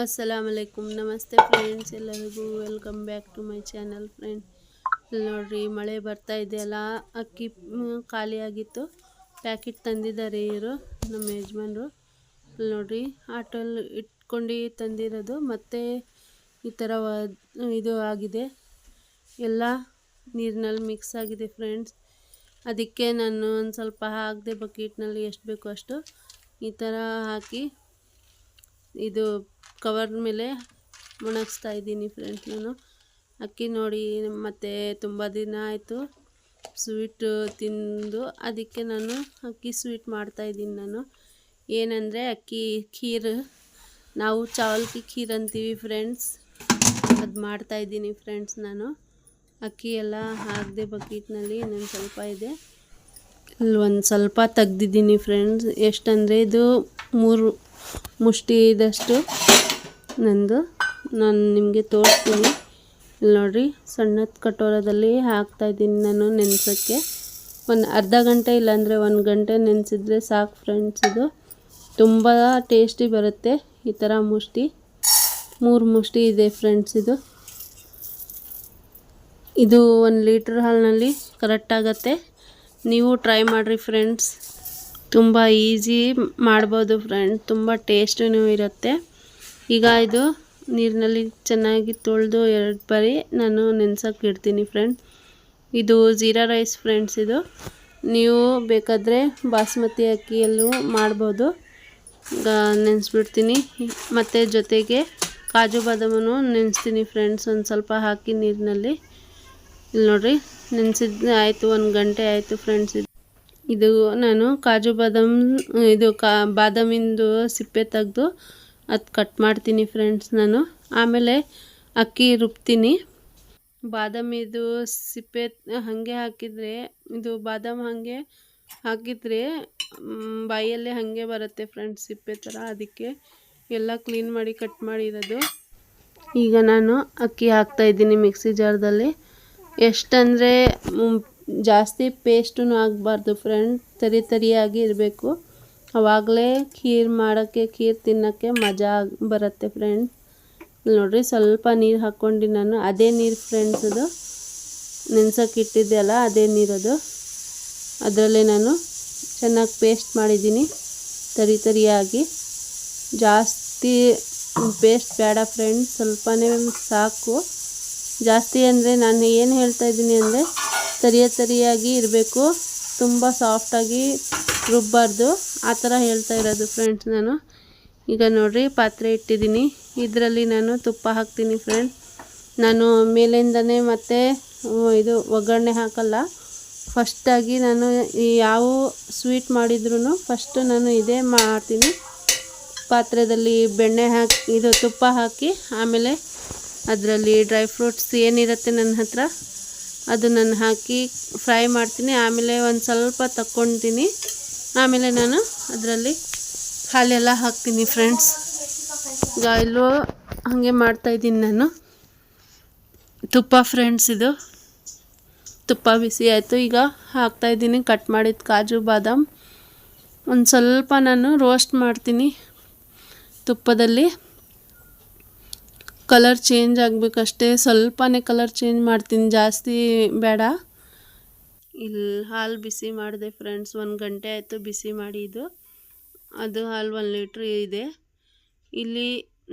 ಅಸ್ಸಲಾಮುಅಲೈಕುಮ್ ನಮಸ್ತೆ ಫ್ರೆಂಡ್ಸ್, ಎಲ್ಲರಿಗೂ welcome back to my channel. Friend, ನೋಡ್ರಿ ಮಳೆ ಬರ್ತಾ ಇದೆಯಲ್ಲ, ಅಕ್ಕಿ ಖಾಲಿಯಾಗಿತ್ತು. ಪ್ಯಾಕೆಟ್ ತಂದಿದ್ದಾರೆ ಇವರು ನಮ್ಮ ಯಜಮಾನ್ರು. ನೋಡ್ರಿ ಆಟೋಲ್ಲಿ ಇಟ್ಕೊಂಡು ತಂದಿರೋದು. ಮತ್ತು ಈ ಥರ ಇದು ಆಗಿದೆ, ಎಲ್ಲ ನೀರಿನಲ್ಲಿ ಮಿಕ್ಸ್ ಆಗಿದೆ ಫ್ರೆಂಡ್ಸ್. ಅದಕ್ಕೆ ನಾನು ಒಂದು ಸ್ವಲ್ಪ ಹಾಕಿದೆ, ಬಕೆಟ್ನಲ್ಲಿ ಎಷ್ಟು ಬೇಕೋ ಅಷ್ಟು ಈ ಥರ ಹಾಕಿ ಇದು ಕವರ್ ಮೇಲೆ ಒಣಗಿಸ್ತಾ ಇದ್ದೀನಿ ಫ್ರೆಂಡ್ಸ್. ನಾನು ಅಕ್ಕಿ ನೋಡಿ, ಮತ್ತು ತುಂಬ ದಿನ ಆಯಿತು ಸ್ವೀಟ್ ತಿಂದು, ಅದಕ್ಕೆ ನಾನು ಅಕ್ಕಿ ಸ್ವೀಟ್ ಮಾಡ್ತಾಯಿದ್ದೀನಿ. ನಾನು ಏನಂದರೆ ಅಕ್ಕಿ ಖೀರ್, ನಾವು ಚಾವಲ್ಕಿ ಖೀರ್ ಅಂತೀವಿ ಫ್ರೆಂಡ್ಸ್, ಅದು ಮಾಡ್ತಾಯಿದ್ದೀನಿ ಫ್ರೆಂಡ್ಸ್. ನಾನು ಅಕ್ಕಿ ಎಲ್ಲ ಹಾಕಿದೆ ಬಕೆಟ್ನಲ್ಲಿ, ಇನ್ನೊಂದು ಸ್ವಲ್ಪ ಇದೆ, ಇಲ್ಲಿ ಒಂದು ಸ್ವಲ್ಪ ತೆಗ್ದಿದ್ದೀನಿ ಫ್ರೆಂಡ್ಸ್. ಎಷ್ಟಂದರೆ ಇದು 3 ಮುಷ್ಟಿದಷ್ಟು ನಂದು. ನಾನು ನಿಮಗೆ ತೋರಿಸ್ತೀನಿ. ಇಲ್ಲಿ ನೋಡಿರಿ, ಸಣ್ಣದ ಕಟೋರದಲ್ಲಿ ಹಾಕ್ತಾಯಿದ್ದೀನಿ ನಾನು ನೆನೆಸೋಕ್ಕೆ. ಒಂದು ಅರ್ಧ ಗಂಟೆ ಇಲ್ಲಾಂದರೆ 1 ಗಂಟೆ ನೆನೆಸಿದ್ರೆ ಸಾಕು ಫ್ರೆಂಡ್ಸ್. ಇದು ತುಂಬ ಟೇಸ್ಟಿ ಬರುತ್ತೆ ಈ ಥರ ಮುಷ್ಟಿ. 3 ಮುಷ್ಟಿ ಇದೆ ಫ್ರೆಂಡ್ಸ್. ಇದು 1 ಲೀಟ್ರ್ ಹಾಲಿನಲ್ಲಿ ಕರೆಕ್ಟಾಗತ್ತೆ. ನೀವು ಟ್ರೈ ಮಾಡಿರಿ ಫ್ರೆಂಡ್ಸ್, ತುಂಬ ಈಸಿ ಮಾಡ್ಬೋದು ಫ್ರೆಂಡ್, ತುಂಬ ಟೇಸ್ಟೂ ಇರುತ್ತೆ. ಈಗ ಇದು ನೀರಿನಲ್ಲಿ ಚೆನ್ನಾಗಿ ತೊಳೆದು 2 ಬಾರಿ ನಾನು ನೆನೆಸೋಕೆ ಇಡ್ತೀನಿ ಫ್ರೆಂಡ್. ಇದು ಜೀರಾ ರೈಸ್ ಫ್ರೆಂಡ್ಸ್. ಇದು ನೀವು ಬೇಕಾದರೆ ಬಾಸ್ಮತಿ ಅಕ್ಕಿಯಲ್ಲೂ ಮಾಡ್ಬೋದು. ಈಗ ನೆನೆಸ್ಬಿಡ್ತೀನಿ, ಮತ್ತು ಜೊತೆಗೆ ಕಾಜು ಬಾದಾಮನ್ನು ನೆನೆಸ್ತೀನಿ ಫ್ರೆಂಡ್ಸ್, ಒಂದು ಸ್ವಲ್ಪ ಹಾಕಿ ನೀರಿನಲ್ಲಿ. ಇಲ್ಲಿ ನೋಡಿರಿ, ನೆನೆಸಿದ್ದು ಆಯಿತು, 1 ಗಂಟೆ ಆಯಿತು ಫ್ರೆಂಡ್ಸ್. ಇದು ನಾನು ಕಾಜು ಬಾದಾಮ್, ಇದು ಬಾದಾಮಿಂದು ಸಿಪ್ಪೆ ತೆಗೆದು ಅದು ಕಟ್ ಮಾಡ್ತೀನಿ ಫ್ರೆಂಡ್ಸ್ ನಾನು. ಆಮೇಲೆ ಅಕ್ಕಿ ರುಬ್ತೀನಿ. ಬಾದಾಮಿದು ಸಿಪ್ಪೆ ಹಾಗೆ ಹಾಕಿದರೆ, ಇದು ಬಾದಾಮ್ ಹಾಗೆ ಹಾಕಿದರೆ ಬಾಯಲ್ಲೇ ಹಾಗೆ ಬರುತ್ತೆ ಫ್ರೆಂಡ್ಸ್, ಸಿಪ್ಪೆ ಥರ. ಅದಕ್ಕೆ ಎಲ್ಲ ಕ್ಲೀನ್ ಮಾಡಿ ಕಟ್ ಮಾಡಿರೋದು. ಈಗ ನಾನು ಅಕ್ಕಿ ಹಾಕ್ತಾಯಿದ್ದೀನಿ ಮಿಕ್ಸಿ ಜಾರ್ದಲ್ಲಿ. ಎಷ್ಟಂದರೆ ಜಾಸ್ತಿ ಪೇಸ್ಟೂ ಆಗಬಾರ್ದು ಫ್ರೆಂಡ್, ತರಿಯಾಗಿ ಇರಬೇಕು. ಆವಾಗಲೇ ಖೀರ್ ಮಾಡೋಕ್ಕೆ, ಖೀರ್ ತಿನ್ನೋಕ್ಕೆ ಮಜಾ ಬರುತ್ತೆ ಫ್ರೆಂಡ್. ನೋಡಿರಿ, ಸ್ವಲ್ಪ ನೀರು ಹಾಕ್ಕೊಂಡು ನಾನು, ಅದೇ ನೀರು ಫ್ರೆಂಡ್ಸ್, ಅದು ನೆನೆಸೋಕೆ ಇಟ್ಟಿದ್ದೆ ಅಲ್ಲ, ಅದೇ ನೀರದು. ಅದರಲ್ಲೇ ನಾನು ಚೆನ್ನಾಗಿ ಪೇಸ್ಟ್ ಮಾಡಿದ್ದೀನಿ, ತರಿಯಾಗಿ. ಜಾಸ್ತಿ ಪೇಸ್ಟ್ ಬೇಡ ಫ್ರೆಂಡ್ಸ್, ಸ್ವಲ್ಪನೇ ಸಾಕು. ಜಾಸ್ತಿ ಅಂದರೆ ನಾನು ಏನು ಹೇಳ್ತಾಯಿದ್ದೀನಿ ಅಂದರೆ ತರಿಯಾಗಿ ಇರಬೇಕು, ತುಂಬ ಸಾಫ್ಟಾಗಿ ರುಬ್ಬಾರ್ದು, ಆ ಥರ ಹೇಳ್ತಾ ಇರೋದು ಫ್ರೆಂಡ್ಸ್ ನಾನು. ಈಗ ನೋಡಿರಿ, ಪಾತ್ರೆ ಇಟ್ಟಿದ್ದೀನಿ, ಇದರಲ್ಲಿ ನಾನು ತುಪ್ಪ ಹಾಕ್ತೀನಿ ಫ್ರೆಂಡ್. ನಾನು ಮೇಲಿಂದನೇ ಮತ್ತೆ ಇದು ಒಗ್ಗರಣೆ ಹಾಕಲ್ಲ. ಫಸ್ಟಾಗಿ ನಾನು ಯಾವ ಸ್ವೀಟ್ ಮಾಡಿದ್ರೂ ಫಸ್ಟು ನಾನು ಇದೇ ಮಾಡ್ತೀನಿ. ಪಾತ್ರೆಯಲ್ಲಿ ಬೆಣ್ಣೆ ಹಾಕಿ, ಇದು ತುಪ್ಪ ಹಾಕಿ, ಆಮೇಲೆ ಅದರಲ್ಲಿ ಡ್ರೈ ಫ್ರೂಟ್ಸ್ ಏನಿರುತ್ತೆ ನನ್ನ ಹತ್ರ ಅದು ನಾನು ಹಾಕಿ ಫ್ರೈ ಮಾಡ್ತೀನಿ. ಆಮೇಲೆ ಒಂದು ಸ್ವಲ್ಪ ತಕ್ಕೊತೀನಿ, ಆಮೇಲೆ ನಾನು ಅದರಲ್ಲಿ ಹಾಲೆಲ್ಲ ಹಾಕ್ತೀನಿ ಫ್ರೆಂಡ್ಸ್. ಈಗ ಇಲ್ಲೂ ಹಾಗೆ ಮಾಡ್ತಾಯಿದ್ದೀನಿ ನಾನು. ತುಪ್ಪ ಫ್ರೆಂಡ್ಸ್, ಇದು ತುಪ್ಪ ಬಿಸಿ ಆಯಿತು. ಈಗ ಹಾಕ್ತಾಯಿದ್ದೀನಿ ಕಟ್ ಮಾಡಿದ ಕಾಜು ಬಾದಾಮ್. ಒಂದು ಸ್ವಲ್ಪ ನಾನು ರೋಸ್ಟ್ ಮಾಡ್ತೀನಿ ತುಪ್ಪದಲ್ಲಿ. ಕಲರ್ ಚೇಂಜ್ ಆಗಬೇಕಷ್ಟೇ, ಸ್ವಲ್ಪನೇ ಕಲರ್ ಚೇಂಜ್ ಮಾಡ್ತೀನಿ, ಜಾಸ್ತಿ ಬೇಡ. ಇಲ್ಲಿ ಹಾಲು ಬಿಸಿ ಮಾಡಿದೆ ಫ್ರೆಂಡ್ಸ್, 1 ಗಂಟೆ ಆಯಿತು ಬಿಸಿ ಮಾಡಿ. ಅದು ಹಾಲು 1 ಲೀಟ್ರ್ ಇದೆ. ಇಲ್ಲಿ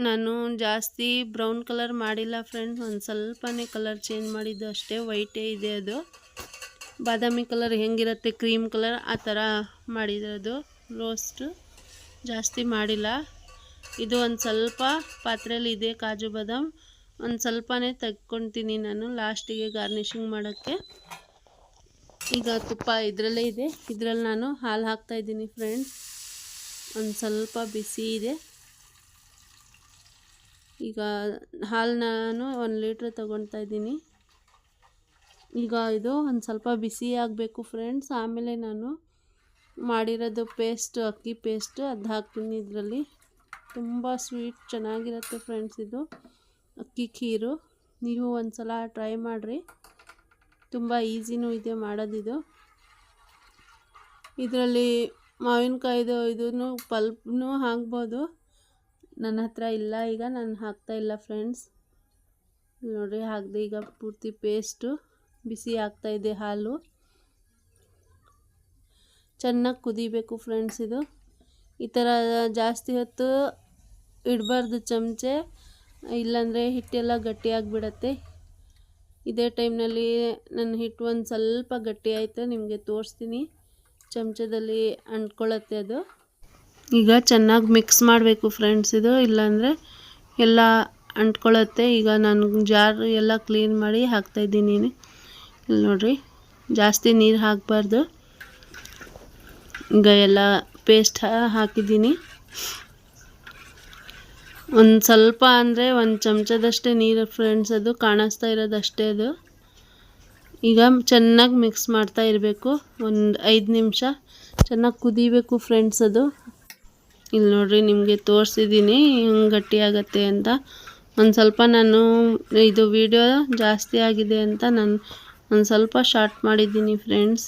ನಾನು ಜಾಸ್ತಿ ಬ್ರೌನ್ ಕಲರ್ ಮಾಡಿಲ್ಲ ಫ್ರೆಂಡ್ಸ್, ಒಂದು ಸ್ವಲ್ಪನೇ ಕಲರ್ ಚೇಂಜ್ ಮಾಡಿದ್ದು ಅಷ್ಟೇ. ವೈಟೇ ಇದೆ ಅದು. ಬಾದಾಮಿ ಕಲರ್ ಹೆಂಗಿರುತ್ತೆ, ಕ್ರೀಮ್ ಕಲರ್, ಆ ಥರ ಮಾಡಿರೋದು ರೋಸ್ಟು, ಜಾಸ್ತಿ ಮಾಡಿಲ್ಲ. ಇದು ಒಂದು ಸ್ವಲ್ಪ ಪಾತ್ರೆಯಲ್ಲಿ ಇದೆ ಕಾಜು ಬಾದಾಮ್, ಒಂದು ಸ್ವಲ್ಪನೇ ತೆಗ್ಕೊತೀನಿ ನಾನು ಲಾಸ್ಟಿಗೆ ಗಾರ್ನಿಷಿಂಗ್ ಮಾಡೋಕ್ಕೆ. ಈಗ ತುಪ್ಪ ಇದರಲ್ಲೇ ಇದೆ, ಇದರಲ್ಲಿ ನಾನು ಹಾಲು ಹಾಕ್ತಾಯಿದ್ದೀನಿ ಫ್ರೆಂಡ್ಸ್. ಒಂದು ಸ್ವಲ್ಪ ಬಿಸಿ ಇದೆ. ಈಗ ಹಾಲು ನಾನು 1 ಲೀಟ್ರ್ ತೊಗೊಳ್ತಾ ಇದ್ದೀನಿ. ಈಗ ಇದು ಒಂದು ಸ್ವಲ್ಪ ಬಿಸಿ ಆಗಬೇಕು ಫ್ರೆಂಡ್ಸ್. ಆಮೇಲೆ ನಾನು ಮಾಡಿರೋದು ಪೇಸ್ಟ್, ಅಕ್ಕಿ ಪೇಸ್ಟ್, ಅದು ಹಾಕ್ತೀನಿ ಇದರಲ್ಲಿ. ತುಂಬ ಸ್ವೀಟ್ ಚೆನ್ನಾಗಿರುತ್ತೆ ಫ್ರೆಂಡ್ಸ್ ಇದು ಅಕ್ಕಿ ಖೀರು. ನೀವು ಒಂದು ಸಲ ಟ್ರೈ ಮಾಡಿರಿ, ತುಂಬ ಈಸಿನೂ ಇದೆ ಮಾಡೋದಿದು. ಇದರಲ್ಲಿ ಮಾವಿನಕಾಯಿದು ಇದನ್ನು ಪಲ್ಪ್ನೂ ಹಾಕ್ಬೋದು. ನನ್ನ ಹತ್ರ ಇಲ್ಲ, ಈಗ ನಾನು ಹಾಕ್ತಾಯಿಲ್ಲ ಫ್ರೆಂಡ್ಸ್. ನೋಡಿರಿ ಹಾಕಿದೆ ಈಗ ಪೂರ್ತಿ ಪೇಸ್ಟು. ಬಿಸಿ ಆಗ್ತಾಯಿದೆ ಹಾಲು. ಚೆನ್ನಾಗಿ ಕುದಿಬೇಕು ಫ್ರೆಂಡ್ಸ್. ಇದು ಈ ಥರ ಜಾಸ್ತಿ ಹೊತ್ತು ಇಡಬಾರ್ದು ಚಮಚೆ, ಇಲ್ಲಾಂದರೆ ಹಿಟ್ಟೆಲ್ಲ ಗಟ್ಟಿಯಾಗಿಬಿಡತ್ತೆ. ಇದೇ ಟೈಮ್ನಲ್ಲಿ ನನ್ನ ಹಿಟ್ಟು ಒಂದು ಸ್ವಲ್ಪ ಗಟ್ಟಿ ಆಯಿತು, ನಿಮಗೆ ತೋರಿಸ್ತೀನಿ. ಚಮಚದಲ್ಲಿ ಅಂಟ್ಕೊಳ್ಳುತ್ತೆ ಅದು. ಈಗ ಚೆನ್ನಾಗಿ ಮಿಕ್ಸ್ ಮಾಡಬೇಕು ಫ್ರೆಂಡ್ಸ್ ಇದು, ಇಲ್ಲಾಂದರೆ ಎಲ್ಲ ಅಂಟ್ಕೊಳ್ಳುತ್ತೆ. ಈಗ ನಾನು ಜಾರ್ ಎಲ್ಲ ಕ್ಲೀನ್ ಮಾಡಿ ಹಾಕ್ತಾಯಿದ್ದೀನಿ. ಇಲ್ಲಿ ನೋಡಿರಿ, ಜಾಸ್ತಿ ನೀರು ಹಾಕಬಾರ್ದು. ಈಗ ಎಲ್ಲ ಪೇಸ್ಟ್ ಹಾಕಿದ್ದೀನಿ. ಒಂದು ಸ್ವಲ್ಪ ಅಂದರೆ ಒಂದು ಚಮಚದಷ್ಟೇ ನೀರು ಫ್ರೆಂಡ್ಸ್, ಅದು ಕಾಣಿಸ್ತಾ ಇರೋದಷ್ಟೇ ಅದು. ಈಗ ಚೆನ್ನಾಗಿ ಮಿಕ್ಸ್ ಮಾಡ್ತಾ ಇರಬೇಕು. ಒಂದು 5 ನಿಮಿಷ ಚೆನ್ನಾಗಿ ಕುದಿಬೇಕು ಫ್ರೆಂಡ್ಸ್ ಅದು. ಇಲ್ಲಿ ನೋಡಿರಿ, ನಿಮಗೆ ತೋರಿಸಿದ್ದೀನಿ ಹೆಂಗೆ ಗಟ್ಟಿಯಾಗತ್ತೆ ಅಂತ. ಒಂದು ಸ್ವಲ್ಪ ನಾನು ಇದು ವಿಡಿಯೋ ಜಾಸ್ತಿ ಆಗಿದೆ ಅಂತ ನಾನು ಒಂದು ಸ್ವಲ್ಪ ಶಾರ್ಟ್ ಮಾಡಿದ್ದೀನಿ ಫ್ರೆಂಡ್ಸ್.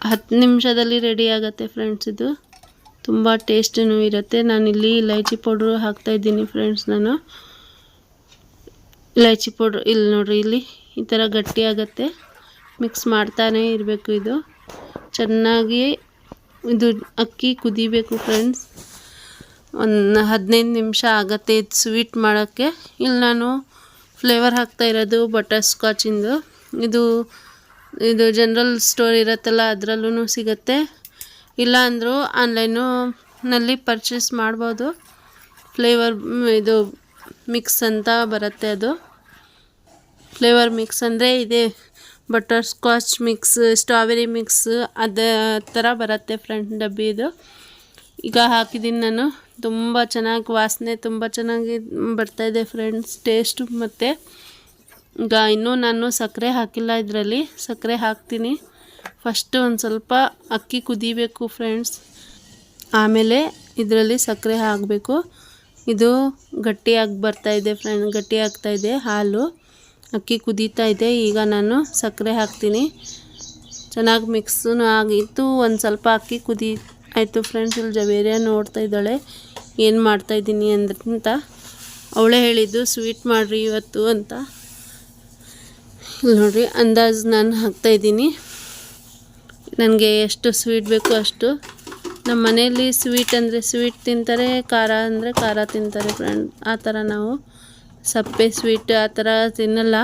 10 ನಿಮಿಷದಲ್ಲಿ ರೆಡಿ ಆಗುತ್ತೆ ಫ್ರೆಂಡ್ಸ್. ಇದು ತುಂಬ ಟೇಸ್ಟೂ ಇರುತ್ತೆ. ನಾನಿಲ್ಲಿ ಇಲೈಚಿ ಪೌಡ್ರು ಹಾಕ್ತಾಯಿದ್ದೀನಿ ಫ್ರೆಂಡ್ಸ್. ನಾನು ಇಲೈಚಿ ಪೌಡ್ರು ಇಲ್ಲಿ ನೋಡಿರಿ, ಇಲ್ಲಿ ಈ ಥರ ಗಟ್ಟಿ ಆಗುತ್ತೆ. ಮಿಕ್ಸ್ ಮಾಡ್ತಾನೇ ಇರಬೇಕು. ಇದು ಚೆನ್ನಾಗಿ ಇದು ಅಕ್ಕಿ ಕುದಿಬೇಕು ಫ್ರೆಂಡ್ಸ್. ಒಂದು 15 ನಿಮಿಷ ಆಗುತ್ತೆ ಇದು ಸ್ವೀಟ್ ಮಾಡೋಕ್ಕೆ. ಇಲ್ಲಿ ನಾನು ಫ್ಲೇವರ್ ಹಾಕ್ತಾ ಇರೋದು ಬಟರ್ ಸ್ಕಾಚಿಂದು. ಇದು ಜನರಲ್ ಸ್ಟೋರ್ ಇರುತ್ತಲ್ಲ, ಅದರಲ್ಲೂ ಸಿಗುತ್ತೆ. ಇಲ್ಲ ಅಂದರೂ ಆನ್ಲೈನಲ್ಲಿ ಪರ್ಚೇಸ್ ಮಾಡ್ಬೋದು. ಫ್ಲೇವರ್ ಇದು ಮಿಕ್ಸ್ ಅಂತ ಬರುತ್ತೆ. ಅದು ಫ್ಲೇವರ್ ಮಿಕ್ಸ್ ಅಂದರೆ ಇದೆ, butter scotch mix, strawberry mix ಅದೇ ಥರ ಬರುತ್ತೆ ಫ್ರೆಂಡ್ ಡಬ್ಬಿ ಇದು. ಈಗ ಹಾಕಿದ್ದೀನಿ ನಾನು. ತುಂಬ ಚೆನ್ನಾಗಿ ವಾಸನೆ ತುಂಬ ಚೆನ್ನಾಗಿ ಬರ್ತಾಯಿದೆ ಫ್ರೆಂಡ್ಸ್, ಟೇಸ್ಟು. ಮತ್ತು ಈಗ ಇನ್ನೂ ನಾನು ಸಕ್ಕರೆ ಹಾಕಿಲ್ಲ ಇದರಲ್ಲಿ, ಸಕ್ಕರೆ ಹಾಕ್ತೀನಿ. ಫಸ್ಟು ಒಂದು ಸ್ವಲ್ಪ ಅಕ್ಕಿ ಕುದಿಬೇಕು ಫ್ರೆಂಡ್ಸ್, ಆಮೇಲೆ ಇದರಲ್ಲಿ ಸಕ್ಕರೆ ಹಾಕಬೇಕು. ಇದು ಗಟ್ಟಿಯಾಗಿ ಬರ್ತಾಯಿದೆ ಫ್ರೆಂಡ್, ಗಟ್ಟಿ ಆಗ್ತಾಯಿದೆ ಹಾಲು. ಅಕ್ಕಿ ಕುದೀತಾ ಇದೆ. ಈಗ ನಾನು ಸಕ್ಕರೆ ಹಾಕ್ತೀನಿ. ಚೆನ್ನಾಗಿ ಮಿಕ್ಸೂ ಆಗಿತ್ತು. ಒಂದು ಸ್ವಲ್ಪ ಅಕ್ಕಿ ಕುದಿ ಆಯಿತು ಫ್ರೆಂಡ್ಸ್. ಇಲ್ಲಿ ಜವೇರಿಯ ನೋಡ್ತಾ ಇದ್ದಾಳೆ ಏನು ಮಾಡ್ತಾಯಿದ್ದೀನಿ ಅಂತ. ಅವಳೇ ಹೇಳಿದ್ದು ಸ್ವೀಟ್ ಮಾಡಿರಿ ಇವತ್ತು ಅಂತ. ಇಲ್ಲಿ ನೋಡಿರಿ, ಅಂದಾಜು ನಾನು ಹಾಕ್ತಾಯಿದ್ದೀನಿ. ನನಗೆ ಎಷ್ಟು ಸ್ವೀಟ್ ಬೇಕು ಅಷ್ಟು. ನಮ್ಮ ಮನೆಯಲ್ಲಿ ಸ್ವೀಟ್ ಅಂದರೆ ಸ್ವೀಟ್ ತಿಂತಾರೆ, ಖಾರ ಅಂದರೆ ಖಾರ ತಿಂತಾರೆ ಫ್ರೆಂಡ್. ಆ ಥರ ನಾವು ಸಪ್ಪೆ ಸ್ವೀಟ್ ಆ ಥರ ತಿನ್ನಲ್ಲ.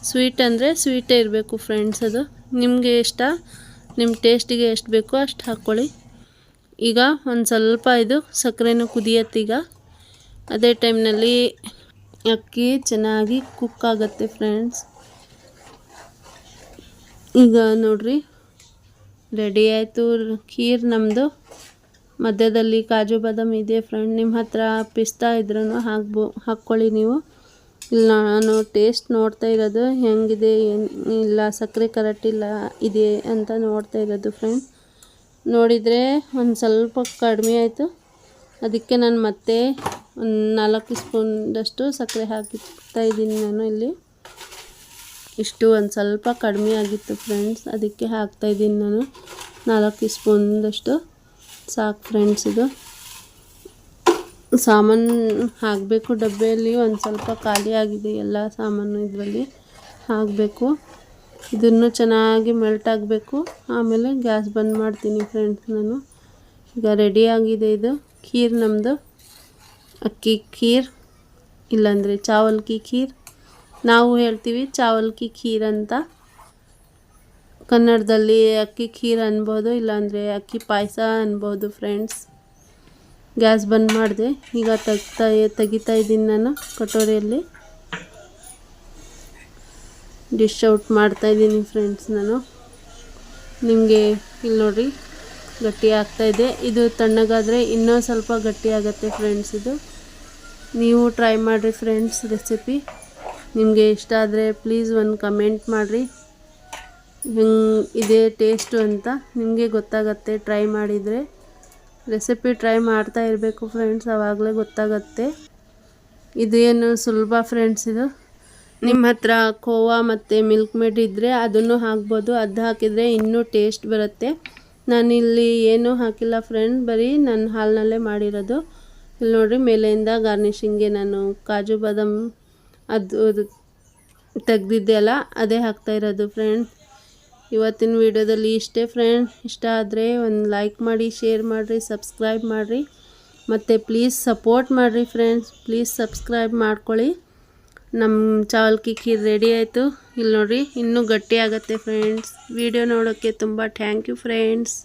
ಸ್ವೀಟ್ ಅಂದರೆ ಸ್ವೀಟೇ ಇರಬೇಕು ಫ್ರೆಂಡ್ಸ್. ಅದು ನಿಮಗೆ ಇಷ್ಟ, ನಿಮ್ಮ ಟೇಸ್ಟಿಗೆ ಎಷ್ಟು ಬೇಕೋ ಅಷ್ಟು ಹಾಕ್ಕೊಳ್ಳಿ. ಈಗ ಒಂದು ಸ್ವಲ್ಪ ಇದು ಸಕ್ಕರೆನೂ ಕುದಿಯತ್ತೀಗ. ಅದೇ ಟೈಮ್ನಲ್ಲಿ ಅಕ್ಕಿ ಚೆನ್ನಾಗಿ ಕುಕ್ ಆಗುತ್ತೆ ಫ್ರೆಂಡ್ಸ್. ಈಗ ನೋಡಿರಿ, ರೆಡಿ ಆಯಿತು ಖೀರ್ ನಮ್ಮದು. ಮಧ್ಯದಲ್ಲಿ ಕಾಜು ಬಾದಾಮಿ ಇದೆ ಫ್ರೆಂಡ್. ನಿಮ್ಮ ಹತ್ರ ಪಿಸ್ತಾ ಇದ್ರೂ ಹಾಕ್ಕೊಳ್ಳಿ ನೀವು. ಇಲ್ಲಿ ನಾನು ಟೇಸ್ಟ್ ನೋಡ್ತಾ ಇರೋದು ಹೆಂಗಿದೆ, ಇಲ್ಲ ಸಕ್ಕರೆ ಕರೆಕ್ಟ್ ಇಲ್ಲ ಇದೆ ಅಂತ ನೋಡ್ತಾ ಇರೋದು ಫ್ರೆಂಡ್. ನೋಡಿದರೆ ಒಂದು ಸ್ವಲ್ಪ ಕಡಿಮೆ ಆಯಿತು. ಅದಕ್ಕೆ ನಾನು ಮತ್ತೆ ಒಂದು 4 ಸ್ಪೂನ್ದಷ್ಟು ಸಕ್ಕರೆ ಹಾಕ್ತಾಯಿದ್ದೀನಿ ನಾನು ಇಲ್ಲಿ. ಇಷ್ಟು ಒಂದು ಸ್ವಲ್ಪ ಕಡಿಮೆ ಆಗಿತ್ತು ಫ್ರೆಂಡ್ಸ್, ಅದಕ್ಕೆ ಹಾಕ್ತಾಯಿದ್ದೀನಿ ನಾನು 4 ಸ್ಪೂನ್ದಷ್ಟು ಸಾಕು ಫ್ರೆಂಡ್ಸ್. ಇದು ಸಾಮಾನು ಹಾಕಬೇಕು ಡಬ್ಬಿಯಲ್ಲಿ. ಒಂದು ಸ್ವಲ್ಪ ಖಾಲಿ ಆಗಿದೆ ಎಲ್ಲ ಸಾಮಾನು ಇದರಲ್ಲಿ ಹಾಕಬೇಕು. ಇದನ್ನು ಚೆನ್ನಾಗಿ ಮೆಲ್ಟ್ ಆಗಬೇಕು. ಆಮೇಲೆ ಗ್ಯಾಸ್ ಬಂದ್ ಮಾಡ್ತೀನಿ ಫ್ರೆಂಡ್ಸ್ ನಾನು. ಈಗ ರೆಡಿಯಾಗಿದೆ ಇದು ಖೀರ್ ನಮ್ಮದು. ಅಕ್ಕಿ ಖೀರ್, ಇಲ್ಲಾಂದರೆ ಚಾವಲ್ ಕಿ ಖೀರ್. ನಾವು ಹೇಳ್ತೀವಿ ಚಾವಲ್ ಕಿ ಖೀರ್ ಅಂತ. ಕನ್ನಡದಲ್ಲಿ ಅಕ್ಕಿ ಖೀರ್ ಅನ್ಬೋದು, ಇಲ್ಲಾಂದರೆ ಅಕ್ಕಿ ಪಾಯಸ ಅನ್ಬೋದು ಫ್ರೆಂಡ್ಸ್. ಗ್ಯಾಸ್ ಬಂದ್ ಮಾಡಿದೆ. ಈಗ ತೆಗಿತಾ ಇದ್ದೀನಿ ನಾನು ಕಟೋರಿಯಲ್ಲಿ. ಡಿಶ್ ಔಟ್ ಮಾಡ್ತಾಯಿದ್ದೀನಿ ಫ್ರೆಂಡ್ಸ್ ನಾನು. ನಿಮಗೆ ಇಲ್ಲಿ ನೋಡಿರಿ ಗಟ್ಟಿ ಆಗ್ತಾಯಿದೆ. ಇದು ತಣ್ಣಗಾದರೆ ಇನ್ನೂ ಸ್ವಲ್ಪ ಗಟ್ಟಿ ಆಗುತ್ತೆ ಫ್ರೆಂಡ್ಸ್. ಇದು ನೀವು ಟ್ರೈ ಮಾಡಿರಿ ಫ್ರೆಂಡ್ಸ್ ರೆಸಿಪಿ. ನಿಮಗೆ ಇಷ್ಟ ಆದರೆ ಪ್ಲೀಸ್ ಒಂದು ಕಮೆಂಟ್ ಮಾಡಿರಿ ಹೆಂಗೆ ಇದೆ ಟೇಸ್ಟು ಅಂತ. ನಿಮಗೆ ಗೊತ್ತಾಗತ್ತೆ ಟ್ರೈ ಮಾಡಿದರೆ. ರೆಸಿಪಿ ಟ್ರೈ ಮಾಡ್ತಾ ಇರಬೇಕು ಫ್ರೆಂಡ್ಸ್, ಆವಾಗಲೇ ಗೊತ್ತಾಗತ್ತೆ. ಇದೇನು ಸುಲಭ ಫ್ರೆಂಡ್ಸ್. ಇದು ನಿಮ್ಮ ಹತ್ರ ಖೋವಾ ಮತ್ತು ಮಿಲ್ಕ್ ಮೇಡ್ ಇದ್ದರೆ ಅದನ್ನು ಹಾಕ್ಬೋದು. ಅದು ಹಾಕಿದರೆ ಇನ್ನೂ ಟೇಸ್ಟ್ ಬರುತ್ತೆ. ನಾನಿಲ್ಲಿ ಏನೂ ಹಾಕಿಲ್ಲ ಫ್ರೆಂಡ್, ಬರೀ ನನ್ನ ಹಾಲಿನಲ್ಲೇ ಮಾಡಿರೋದು. ಇಲ್ಲಿ ನೋಡಿರಿ ಮೇಲೆಯಿಂದ ಗಾರ್ನಿಷಿಂಗ್ಗೆ ನಾನು ಕಾಜು ಬಾದಾಮ್ ಅದು ತೆಗ್ದಿದ್ದೆ ಅಲ್ಲ ಅದೇ ಹಾಕ್ತಾಯಿರೋದು ಫ್ರೆಂಡ್ಸ್. ಇವತ್ತಿನ ವಿಡಿಯೋದಲ್ಲಿ ಇಷ್ಟೇ ಫ್ರೆಂಡ್ಸ್. ಇಷ್ಟ ಆದರೆ ಒಂದು ಲೈಕ್ ಮಾಡಿ, ಶೇರ್ ಮಾಡಿರಿ, ಸಬ್ಸ್ಕ್ರೈಬ್ ಮಾಡಿರಿ ಮತ್ತು ಪ್ಲೀಸ್ ಸಪೋರ್ಟ್ ಮಾಡಿರಿ ಫ್ರೆಂಡ್ಸ್. ಪ್ಲೀಸ್ ಸಬ್ಸ್ಕ್ರೈಬ್ ಮಾಡ್ಕೊಳ್ಳಿ. ನಮ್ಮ ಚಾವಲ್ಕಿ ಖೀರ್ ರೆಡಿ ಆಯಿತು. ಇಲ್ಲಿ ನೋಡಿರಿ ಇನ್ನೂ ಗಟ್ಟಿ ಆಗುತ್ತೆ ಫ್ರೆಂಡ್ಸ್. ವಿಡಿಯೋ ನೋಡೋಕ್ಕೆ ತುಂಬ ಥ್ಯಾಂಕ್ ಯು ಫ್ರೆಂಡ್ಸ್.